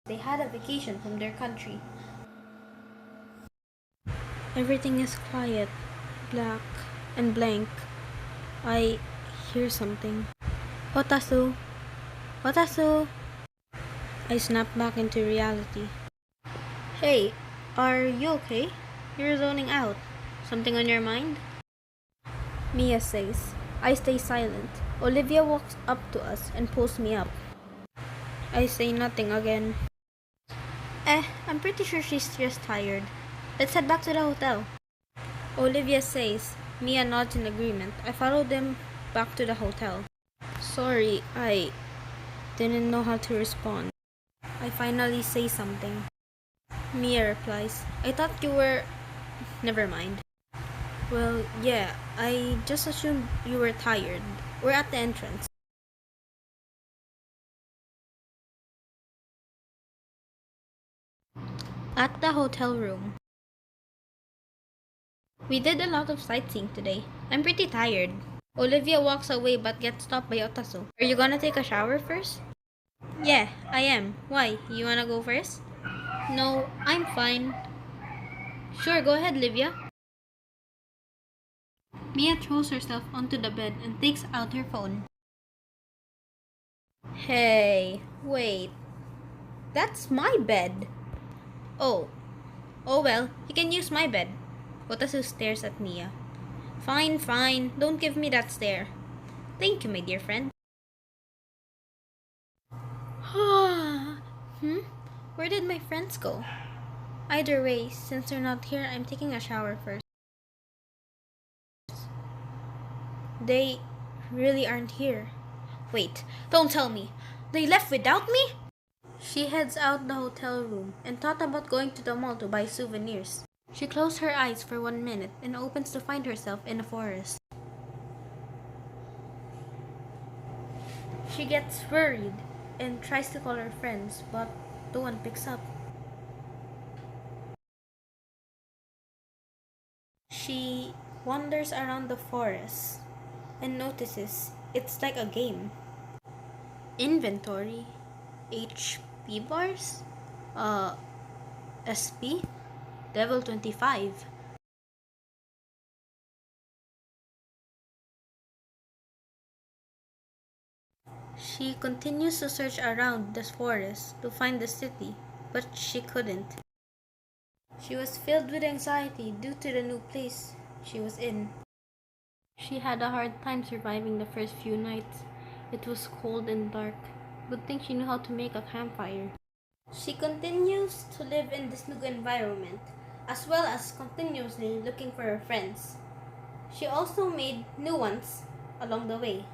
They had a vacation from their country. Everything is quiet, black, and blank. I hear something. Hotasu! Hotasu! I snap back into reality. Hey, are you okay? You're zoning out. Something on your mind? Mia says. I stay silent. Olivia walks up to us and pulls me up. I say nothing again. I'm pretty sure she's just tired. Let's head back to the hotel. Olivia says. Mia nods in agreement. I follow them back to the hotel. Sorry, I didn't know how to respond. I finally say something. Mia replies, I thought you were... Never mind. Well, yeah, I just assumed you were tired. We're at the entrance. At the hotel room. We did a lot of sightseeing today. I'm pretty tired. Olivia walks away but gets stopped by Otasu. Are you gonna take a shower first? Yeah, I am. Why? You wanna go first? No, I'm fine. Sure, go ahead, Livia. Mia throws herself onto the bed and takes out her phone. Hey, wait. That's my bed. Oh. Oh well, you can use my bed. Otasu stares at Mia. Fine, fine. Don't give me that stare. Thank you, my dear friend. Hmm? Where did my friends go? Either way, since they're not here, I'm taking a shower first. They really aren't here. Wait, don't tell me. They left without me? She heads out the hotel room and thought about going to the mall to buy souvenirs. She closed her eyes for 1 minute and opens to find herself in a forest. She gets worried and tries to call her friends, but no one picks up. She wanders around the forest and notices it's like a game. Inventory, HP bars, uh, SP, level 25. She continues to search around the forest to find the city, but she couldn't. She was filled with anxiety due to the new place she was in. She had a hard time surviving the first few nights. It was cold and dark. Good thing she knew how to make a campfire. She continues to live in this new environment, as well as continuously looking for her friends. She also made new ones along the way.